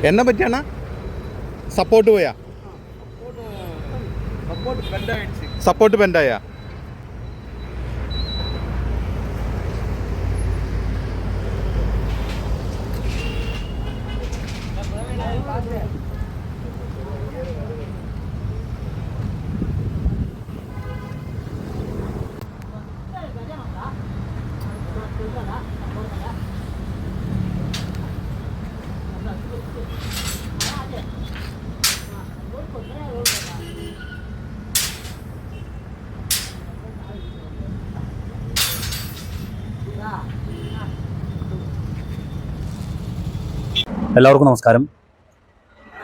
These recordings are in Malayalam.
എന്നെ പറ്റിയാണ് സപ്പോർട്ട് പോയാ സപ്പോർട്ട് ബെൻഡായ എല്ലാവർക്കും നമസ്കാരം.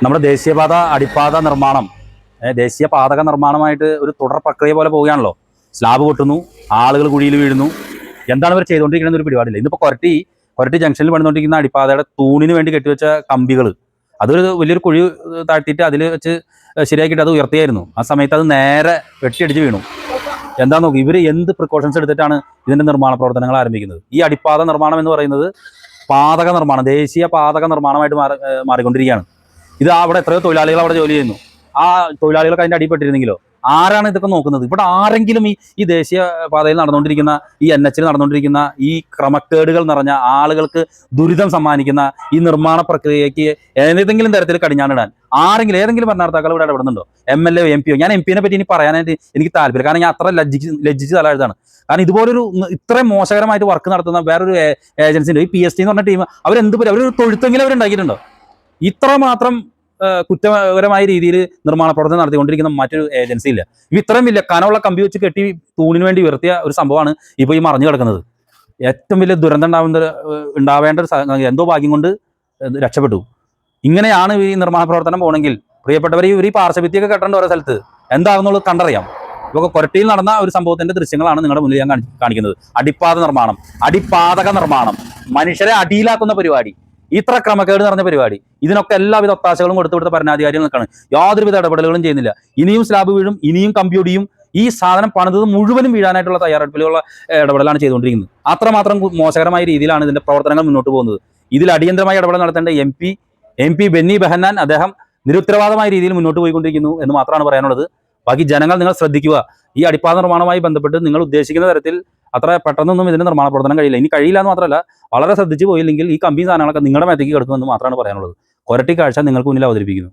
നമ്മുടെ ദേശീയപാത അടിപ്പാത നിർമ്മാണം ദേശീയ പാതക നിർമ്മാണമായിട്ട് ഒരു തുടർ പ്രക്രിയ പോലെ പോവുകയാണല്ലോ. സ്ലാബ് പൊട്ടുന്നു, ആളുകൾ കുഴിയിൽ വീഴുന്നു. എന്താണ് ഇവർ ചെയ്തുകൊണ്ടിരിക്കുന്നത് ഒരു പരിപാടിയില്ല. ഇന്നിപ്പോൾ കൊരട്ടി ജംഗ്ഷനിൽ പണിതുകൊണ്ടിരിക്കുന്ന അടിപ്പാതയുടെ തൂണിന് വേണ്ടി കെട്ടിവെച്ച കമ്പികൾ അതൊരു വലിയൊരു കുഴി താഴ്ത്തിയിട്ട് അതിൽ വെച്ച് ശരിയാക്കിയിട്ട് അത് ഉയർത്തിയായിരുന്നു. ആ സമയത്ത് അത് നേരെ വെട്ടിയടിച്ച് വീണു. എന്താ നോക്കി ഇവർ എന്ത് പ്രിക്കോഷൻസ് എടുത്തിട്ടാണ് ഇതിൻ്റെ നിർമ്മാണ പ്രവർത്തനങ്ങൾ ആരംഭിക്കുന്നത്. ഈ അടിപ്പാത നിർമ്മാണം എന്ന് പറയുന്നത് പാതക നിർമ്മാണം, ദേശീയ പാതക നിർമ്മാണമായിട്ട് മാറിക്കൊണ്ടിരിക്കുകയാണ്. ഇത് അവിടെ എത്രയോ തൊഴിലാളികൾ അവിടെ ജോലി ചെയ്യുന്നു. ആ തൊഴിലാളികളൊക്കെ അതിൻ്റെ അടിപ്പെട്ടിരുന്നെങ്കിലോ ആരാണ് ഇതൊക്കെ നോക്കുന്നത്? ഇവിടെ ആരെങ്കിലും ഈ ദേശീയ പാതയിൽ നടന്നുകൊണ്ടിരിക്കുന്ന ഈ NH നടന്നുകൊണ്ടിരിക്കുന്ന ഈ ക്രമക്കേടുകൾ നിറഞ്ഞ ആളുകൾക്ക് ദുരിതം സമ്മാനിക്കുന്ന ഈ നിർമ്മാണ പ്രക്രിയയ്ക്ക് ഏതെങ്കിലും തരത്തിൽ കടിഞ്ഞാണിടാൻ ഏതെങ്കിലും ഭരണകർത്താക്കൾ ഇവിടെ ഇടപെടുന്നുണ്ടോ? MLA MP ഞാൻ MP നെ പറ്റി ഇനി പറയാനായിട്ട് എനിക്ക് താല്പര്യം. കാരണം ഞാൻ അത്ര ലജ്ജിച്ച് തലഴുതാണ്. കാരണം ഇതുപോലൊരു ഇത്രയും മോശകരമായിട്ട് വർക്ക് നടത്തുന്ന വേറൊരു ഏജൻസിൻ്റെ ഈ PST എന്ന് പറഞ്ഞ ടീം അവരൊരു തൊഴുത്തെങ്കിലും അവരുണ്ടാക്കിയിട്ടുണ്ടോ? ഇത്രമാത്രം കുറ്റകരമായ രീതിയിൽ നിർമ്മാണ പ്രവർത്തനം നടത്തിക്കൊണ്ടിരിക്കുന്ന മറ്റൊരു ഏജൻസി ഇല്ല. ഇത്രയും വലിയ കനമുള്ള കമ്പി വെച്ച് കെട്ടി തൂണിന് വേണ്ടി ഉയർത്തിയ ഒരു സംഭവമാണ് ഇപ്പോൾ ഈ മറിഞ്ഞു കിടക്കുന്നത്. ഏറ്റവും വലിയ ദുരന്തം ഉണ്ടാവേണ്ട ഒരു എന്തോ ഭാഗ്യം കൊണ്ട് രക്ഷപ്പെട്ടു. ഇങ്ങനെയാണ് ഈ നിർമ്മാണ പ്രവർത്തനം പോകണമെങ്കിൽ പ്രിയപ്പെട്ടവർ ഈ പാർശ്വഭിത്തിയൊക്കെ കെട്ടേണ്ട ഓരോ സ്ഥലത്ത് എന്താകുന്നുള്ളത് കണ്ടറിയാം. ഇപ്പോൾ കൊരട്ടിയിൽ നടന്ന ഒരു സംഭവത്തിന്റെ ദൃശ്യങ്ങളാണ് നിങ്ങളുടെ മുന്നിൽ ഞാൻ കാണിക്കുന്നത്. അടിപ്പാതക നിർമ്മാണം, മനുഷ്യരെ അടിയിലാക്കുന്ന പരിപാടി, ഇത്ര ക്രമക്കേട് നിറഞ്ഞ പരിപാടി. ഇതിനൊക്കെ എല്ലാവിധ ഒത്താശകളും കൊടുത്തുവിടുത്ത ഭരണാധികാരികൾ നിൽക്കുകയാണ്. യാതൊരുവിധ ഇടപെടലുകളും ചെയ്യുന്നില്ല. ഇനിയും സ്ലാബ് വീഴും, ഇനിയും കമ്പിയൊടിയും. ഈ സാധനം പണിതത് മുഴുവനും വീഴാനായിട്ടുള്ള തയ്യാറെടുപ്പിലുള്ള ഇടപെടലാണ് ചെയ്തുകൊണ്ടിരിക്കുന്നത്. അത്രമാത്രം മോശകരമായ രീതിയിലാണ് ഇതിന്റെ പ്രവർത്തനങ്ങൾ മുന്നോട്ട് പോകുന്നത്. ഇതിൽ അടിയന്തരമായി ഇടപെടൽ നടത്തേണ്ട MP ബെന്നി ബെഹന്നാൻ അദ്ദേഹം നിരുത്തരവാദമായ രീതിയിൽ മുന്നോട്ട് പോയിക്കൊണ്ടിരിക്കുന്നു എന്ന് മാത്രമാണ് പറയാനുള്ളത്. ബാക്കി ജനങ്ങൾ നിങ്ങൾ ശ്രദ്ധിക്കുക. ഈ അടിപ്പാത നിർമ്മാണവുമായി ബന്ധപ്പെട്ട് നിങ്ങൾ ഉദ്ദേശിക്കുന്ന തരത്തിൽ അത്ര പെട്ടെന്നൊന്നും ഇതിന്റെ നിർമ്മാണ പ്രവർത്തനം കഴിയില്ല. ഇനി കഴിയില്ല എന്ന് മാത്രമല്ല, വളരെ ശ്രദ്ധിച്ചു പോയില്ലെങ്കിൽ ഈ കമ്പി സാധനങ്ങളൊക്കെ നിങ്ങളുടെ മേത്തേക്ക് കിടക്കുമെന്ന് മാത്രമാണ് പറയാനുള്ളത്. കൊരട്ടി കാഴ്ച നിങ്ങൾക്ക് മുന്നിൽ അവതരിപ്പിക്കുന്നു.